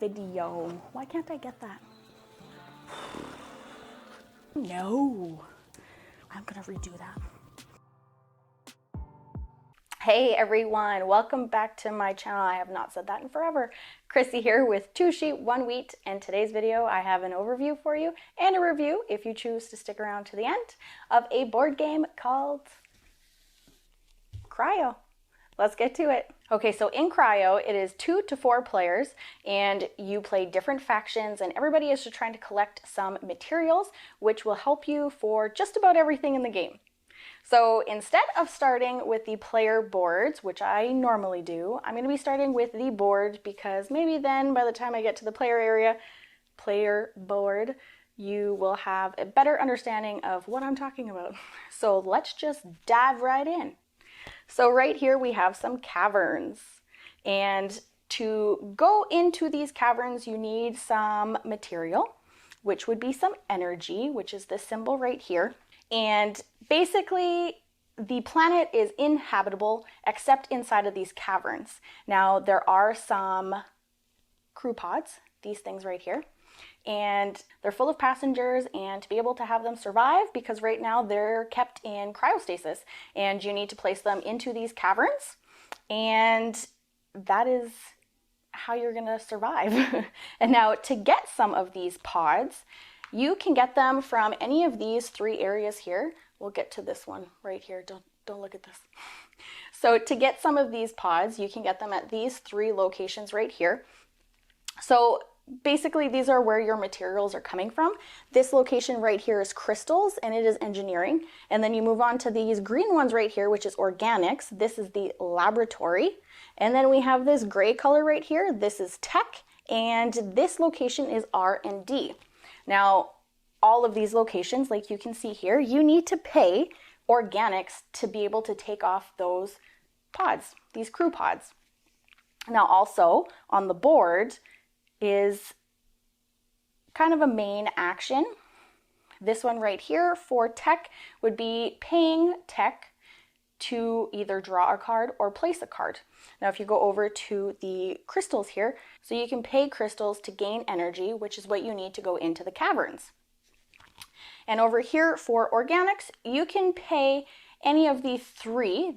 video. Why can't I get that? No. I'm gonna redo that. Hey everyone, welcome back to my channel. I have not said that in forever. Krissy here with 2 sheep, 1 wheat, and today's video I have an overview for you and a review, if you choose to stick around to the end, of a board game called Cryo. Let's get to it. Okay, so in Cryo, it is 2 to 4 players, and you play different factions, and everybody is just trying to collect some materials, which will help you for just about everything in the game. So instead of starting with the player boards, which I normally do, I'm going to be starting with the board because maybe then by the time I get to the player board, you will have a better understanding of what I'm talking about. So let's just dive right in. So right here we have some caverns, and to go into these caverns you need some material, which would be some energy, which is this symbol right here. And basically the planet is inhabitable except inside of these caverns. Now there are some crew pods, these things right here, and they're full of passengers, and to be able to have them survive, because right now they're kept in cryostasis and you need to place them into these caverns, and that is how you're gonna survive. And now to get some of these pods, you can get them from any of these 3 areas here. We'll get to this one right here. Don't look at this. So to get some of these pods, you can get them at these 3 locations right here. So basically these are where your materials are coming from. This location right here is crystals, and it is engineering. And then you move on to these green ones right here, which is organics. This is the laboratory. And then we have this gray color right here. This is tech. And this location is R&D. Now, all of these locations, like you can see here, you need to pay organics to be able to take off those pods, these crew pods. Now also on the board is kind of a main action. This one right here for tech would be paying tech to either draw a card or place a card. Now if you go over to the crystals here, so you can pay crystals to gain energy, which is what you need to go into the caverns. And over here for organics, you can pay any of these 3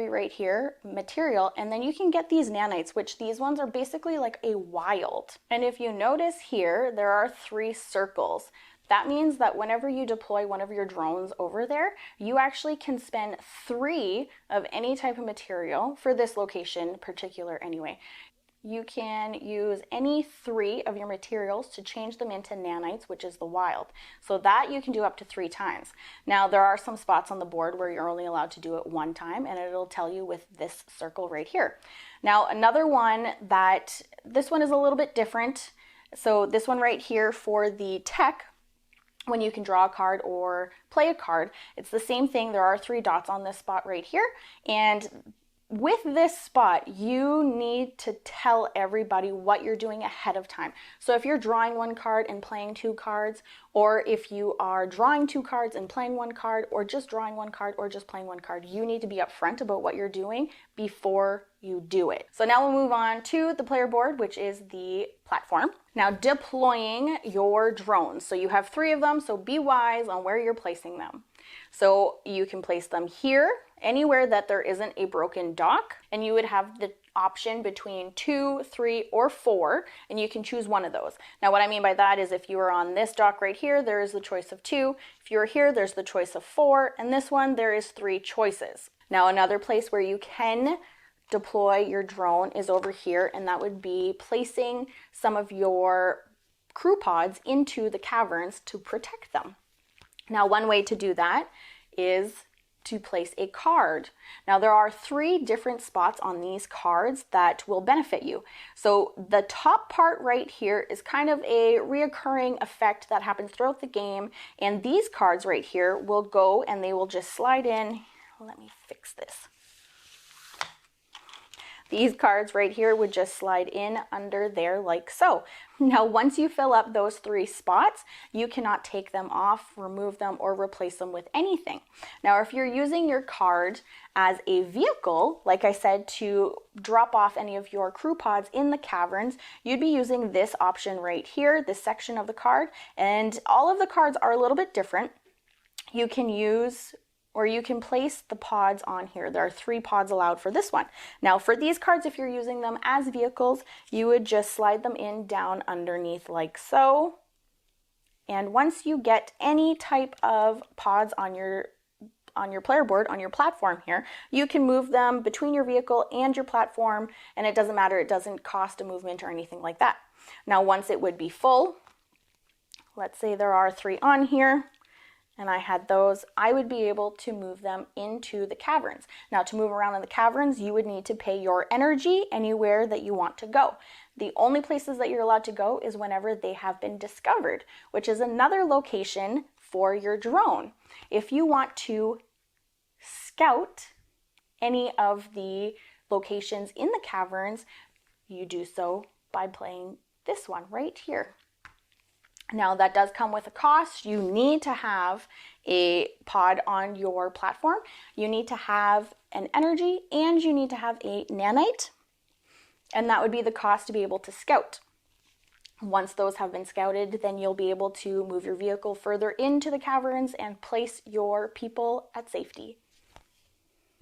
right here, material, and then you can get these nanites, which these ones are basically like a wild. And if you notice here, there are 3 circles. That means that whenever you deploy one of your drones over there, you actually can spend 3 of any type of material for this location particular anyway. You can use any 3 of your materials to change them into nanites, which is the wild. So that you can do up to 3 times. Now there are some spots on the board where you're only allowed to do it 1 time, and it'll tell you with this circle right here. Now another one this one is a little bit different. So this one right here for the tech, when you can draw a card or play a card, it's the same thing. There are 3 dots on this spot right here, and with this spot, you need to tell everybody what you're doing ahead of time. So if you're drawing 1 card and playing 2 cards, or if you are drawing 2 cards and playing 1 card, or just drawing 1 card or just playing 1 card, you need to be upfront about what you're doing before you do it. So now we'll move on to the player board, which is the platform. Now deploying your drones. So you have 3 of them, so be wise on where you're placing them. So you can place them here, anywhere that there isn't a broken dock, and you would have the option between 2, 3, or 4, and you can choose one of those. Now what I mean by that is if you are on this dock right here, there is the choice of 2. If you're here, there's the choice of 4, and this one, there is 3 choices. Now another place where you can deploy your drone is over here, and that would be placing some of your crew pods into the caverns to protect them. Now one way to do that is to place a card. Now there are 3 different spots on these cards that will benefit you. So the top part right here is kind of a reoccurring effect that happens throughout the game, and these cards right here will go and they will just slide in. Let me fix this. These cards right here would just slide in under there like so. Now, once you fill up those 3 spots, you cannot take them off, remove them, or replace them with anything. Now, if you're using your card as a vehicle, like I said, to drop off any of your crew pods in the caverns, you'd be using this option right here, this section of the card, and all of the cards are a little bit different. You can use or you can place the pods on here. There are 3 pods allowed for this one. Now for these cards, if you're using them as vehicles, you would just slide them in down underneath like so. And once you get any type of pods on your player board, on your platform here, you can move them between your vehicle and your platform, and it doesn't matter, it doesn't cost a movement or anything like that. Now once it would be full, let's say there are 3 on here, and I had those, I would be able to move them into the caverns. Now to move around in the caverns, you would need to pay your energy anywhere that you want to go. The only places that you're allowed to go is whenever they have been discovered, which is another location for your drone. If you want to scout any of the locations in the caverns, you do so by playing this one right here. Now that does come with a cost. You need to have a pod on your platform. You need to have an energy and you need to have a nanite. And that would be the cost to be able to scout. Once those have been scouted, then you'll be able to move your vehicle further into the caverns and place your people at safety.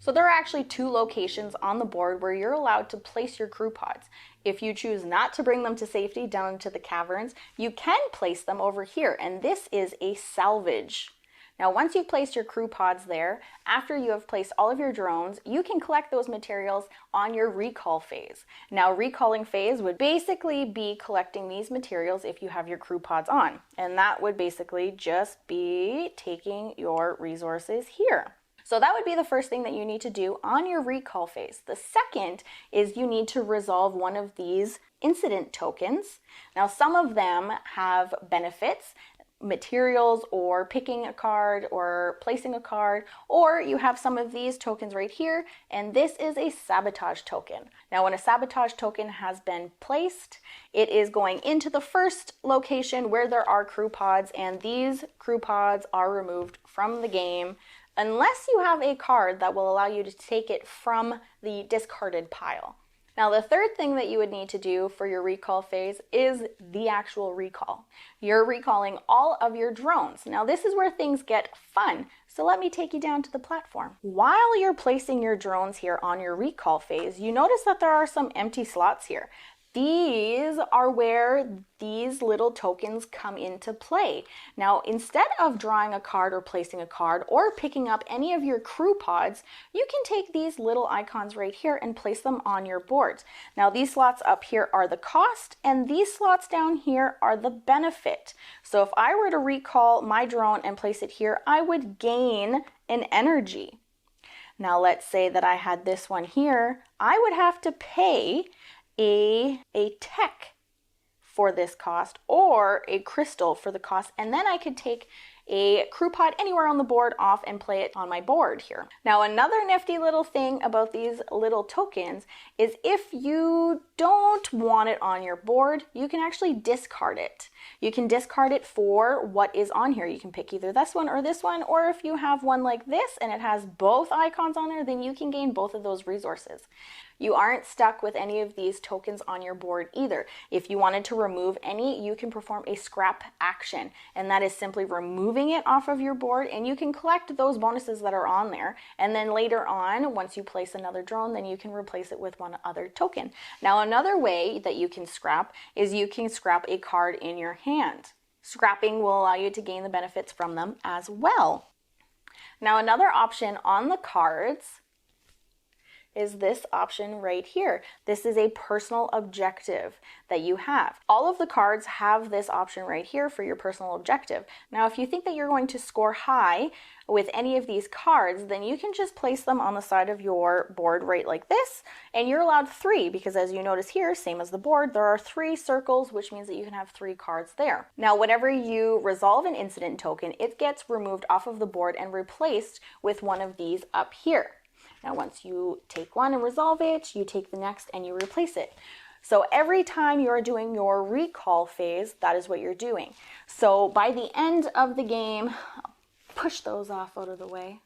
So there are actually 2 locations on the board where you're allowed to place your crew pods. If you choose not to bring them to safety down into the caverns, you can place them over here, and this is a salvage. Now once you've placed your crew pods there, after you have placed all of your drones, you can collect those materials on your recall phase. Now recalling phase would basically be collecting these materials if you have your crew pods on, and that would basically just be taking your resources here. So that would be the first thing that you need to do on your recall phase. The second is you need to resolve one of these incident tokens. Now some of them have benefits, materials or picking a card or placing a card, or you have some of these tokens right here, and this is a sabotage token. Now when a sabotage token has been placed, it is going into the first location where there are crew pods, and these crew pods are removed from the game unless you have a card that will allow you to take it from the discarded pile. Now the third thing that you would need to do for your recall phase is the actual recall. You're recalling all of your drones. Now this is where things get fun, so let me take you down to the platform. While you're placing your drones here on your recall phase, you notice that there are some empty slots here. These are where these little tokens come into play. Now, instead of drawing a card or placing a card or picking up any of your crew pods, you can take these little icons right here and place them on your boards. Now, these slots up here are the cost, and these slots down here are the benefit. So if I were to recall my drone and place it here, I would gain an energy. Now, let's say that I had this one here. I would have to pay a tech for this cost or a crystal for the cost, and then I could take a crew pod anywhere on the board off and play it on my board here. Now another nifty little thing about these little tokens is if you don't want it on your board, you can actually discard it. You can discard it for what is on here. You can pick either this one, or if you have one like this and it has both icons on there, then you can gain both of those resources. You aren't stuck with any of these tokens on your board either. If you wanted to remove any, you can perform a scrap action, and that is simply removing it off of your board, and you can collect those bonuses that are on there, and then later on, once you place another drone, then you can replace it with one other token. Now another way that you can scrap is you can scrap a card in your hand. Scrapping will allow you to gain the benefits from them as well. Now another option on the cards is this option right here. This is a personal objective that you have. All of the cards have this option right here for your personal objective. Now, if you think that you're going to score high with any of these cards, then you can just place them on the side of your board right like this, and you're allowed 3 because as you notice here, same as the board, there are 3 circles, which means that you can have 3 cards there. Now, whenever you resolve an incident token, it gets removed off of the board and replaced with one of these up here. Now, once you take one and resolve it, you take the next and you replace it. So every time you're doing your recall phase, that is what you're doing. So by the end of the game, I'll push those off out of the way.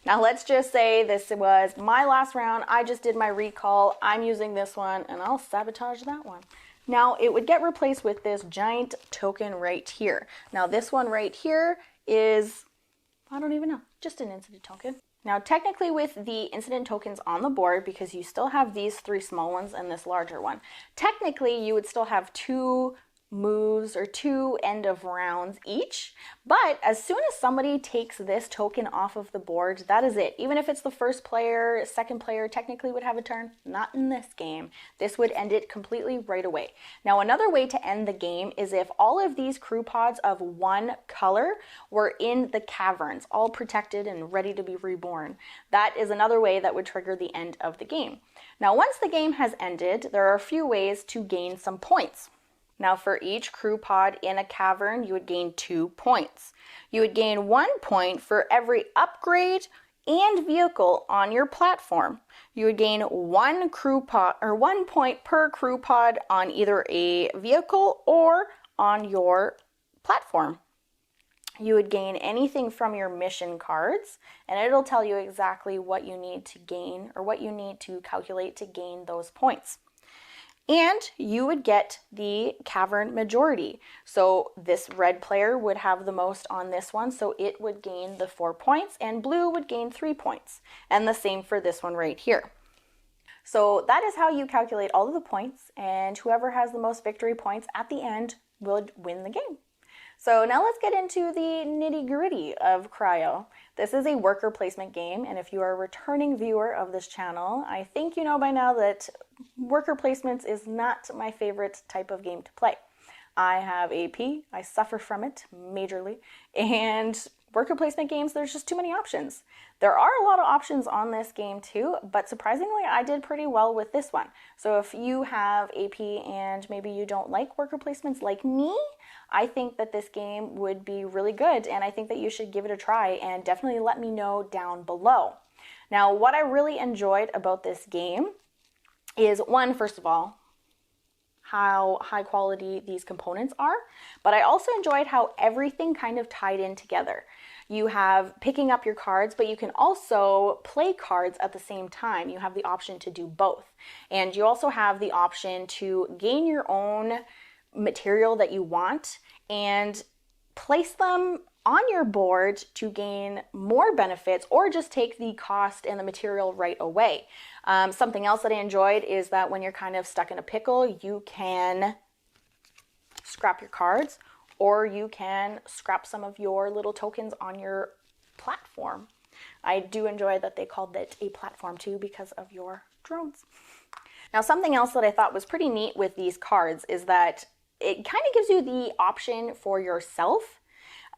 Now let's just say this was my last round. I just did my recall. I'm using this one and I'll sabotage that one. Now it would get replaced with this giant token right here. Now this one right here is, I don't even know, just an incident token. Now technically with the incident tokens on the board, because you still have these 3 small ones and this larger one, technically you would still have 2 moves or 2 end of rounds each, but as soon as somebody takes this token off of the board, that is it. Even if it's the first player, second player technically would have a turn. Not in this game. This would end it completely right away. Now another way to end the game is if all of these crew pods of one color were in the caverns, all protected and ready to be reborn. That is another way that would trigger the end of the game. Now once the game has ended, there are a few ways to gain some points. Now for each crew pod in a cavern, you would gain 2 points. You would gain 1 point for every upgrade and vehicle on your platform. You would gain 1 crew pod or 1 point per crew pod on either a vehicle or on your platform. You would gain anything from your mission cards, and it'll tell you exactly what you need to gain or what you need to calculate to gain those points. And you would get the cavern majority. So this red player would have the most on this one, so it would gain the 4 points, and blue would gain 3 points. And the same for this one right here. So that is how you calculate all of the points, and whoever has the most victory points at the end will win the game. So now let's get into the nitty-gritty of Cryo. This is a worker placement game, and if you are a returning viewer of this channel, I think you know by now that worker placements is not my favorite type of game to play. I have AP, I suffer from it majorly, and worker placement games, there's just too many options. There are a lot of options on this game too, but surprisingly, I did pretty well with this one. So if you have AP and maybe you don't like worker placements like me, I think that this game would be really good, and I think that you should give it a try, and definitely let me know down below. Now, what I really enjoyed about this game is, one, first of all, how high quality these components are, but I also enjoyed how everything kind of tied in together. You have picking up your cards, but you can also play cards at the same time. You have the option to do both. And you also have the option to gain your own material that you want and place them on your board to gain more benefits, or just take the cost and the material right away. Something else that I enjoyed is that when you're kind of stuck in a pickle, you can scrap your cards, or you can scrap some of your little tokens on your platform. I do enjoy that they called it a platform too, because of your drones. Now, something else that I thought was pretty neat with these cards is that it kind of gives you the option for yourself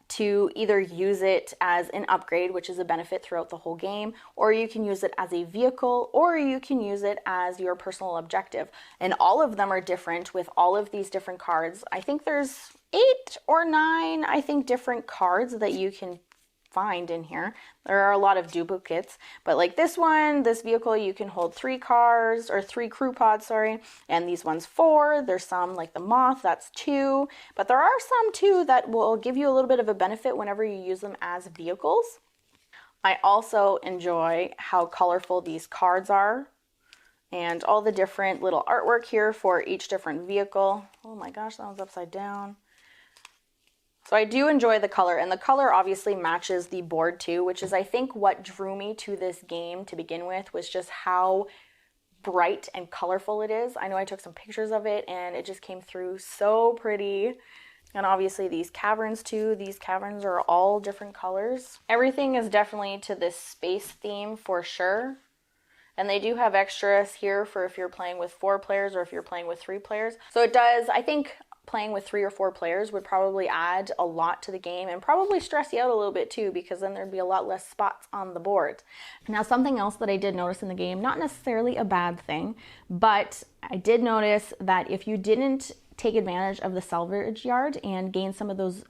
to either use it as an upgrade, which is a benefit throughout the whole game, or you can use it as a vehicle, or you can use it as your personal objective. And all of them are different with all of these different cards. I think there's 8 or 9, I think, different cards that you can find in here. There are a lot of duplicates, but like this one, this vehicle, you can hold 3 cars, or 3 crew pods, sorry, and these ones 4. There's some like the moth, that's 2, but there are some too that will give you a little bit of a benefit whenever you use them as vehicles. I also enjoy how colorful these cards are, and all the different little artwork here for each different vehicle. Oh my gosh, that one's upside down. So I do enjoy the color, and the color obviously matches the board too, which is, I think, what drew me to this game to begin with, was just how bright and colorful it is. I know I took some pictures of it and it just came through so pretty. And obviously these caverns too, these caverns are all different colors. Everything is definitely to this space theme for sure. And they do have extras here for if you're playing with 4 players or if you're playing with 3 players. So it does, I think, playing with 3 or 4 players would probably add a lot to the game, and probably stress you out a little bit too, because then there'd be a lot less spots on the board. Now, something else that I did notice in the game, not necessarily a bad thing, but I did notice that if you didn't take advantage of the salvage yard and gain some of those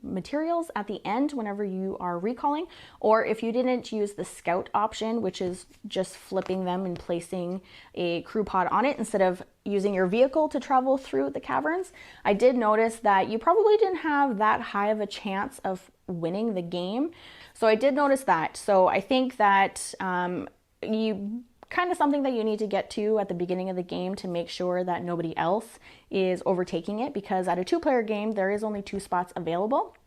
materials at the end whenever you are recalling. Or if you didn't use the scout option, which is just flipping them and placing a crew pod on it instead of using your vehicle to travel through the caverns, I did notice that you probably didn't have that high of a chance of winning the game. So I did notice that. So I think that you kind of something that you need to get to at the beginning of the game to make sure that nobody else is overtaking it, because at a 2-player game there is only 2 spots available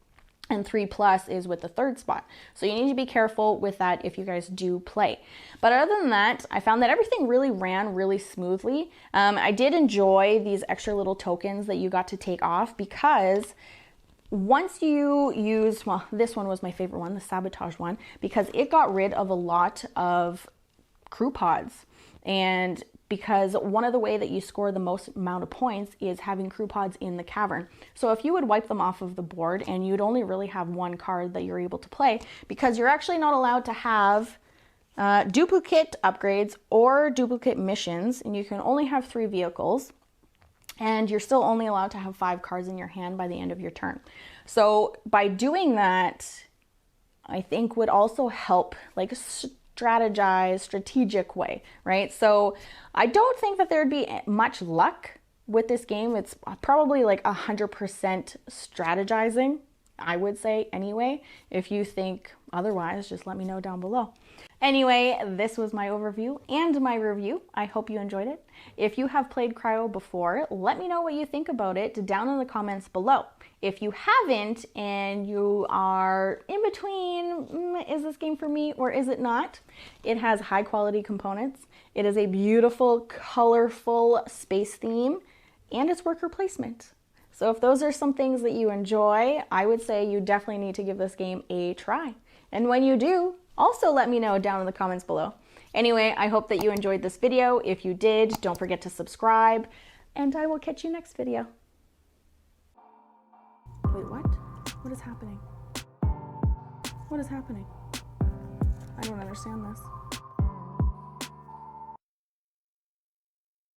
and 3+ is with the 3rd spot. So you need to be careful with that if you guys do play. But other than that, I found that everything really ran really smoothly. I did enjoy these extra little tokens that you got to take off, because once you use, well, this one was my favorite one, the 𝗧𝗜𝗆𝗍 one, because it got rid of a lot of crew pods. And because one of the way that you score the most amount of points is having crew pods in the cavern. So if you would wipe them off of the board and you'd only really have 1 card that you're able to play, because you're actually not allowed to have duplicate upgrades or duplicate missions, and you can only have 3 vehicles, and you're still only allowed to have 5 cards in your hand by the end of your turn. So by doing that, I think would also help like strategize, strategic way, right? So I don't think that there'd be much luck with this game. It's probably like 100% strategizing, I would say anyway. If you think otherwise, just let me know down below. Anyway, this was my overview and my review. I hope you enjoyed it. If you have played Cryo before, let me know what you think about it down in the comments below. If you haven't and you are in between, is this game for me or is it not? It has high quality components. It is a beautiful, colorful space theme, and it's worker placement. So if those are some things that you enjoy, I would say you definitely need to give this game a try. And when you do, also let me know down in the comments below. Anyway, I hope that you enjoyed this video. If you did, don't forget to subscribe, and I will catch you next video. Wait, what? What is happening? What is happening? I don't understand this.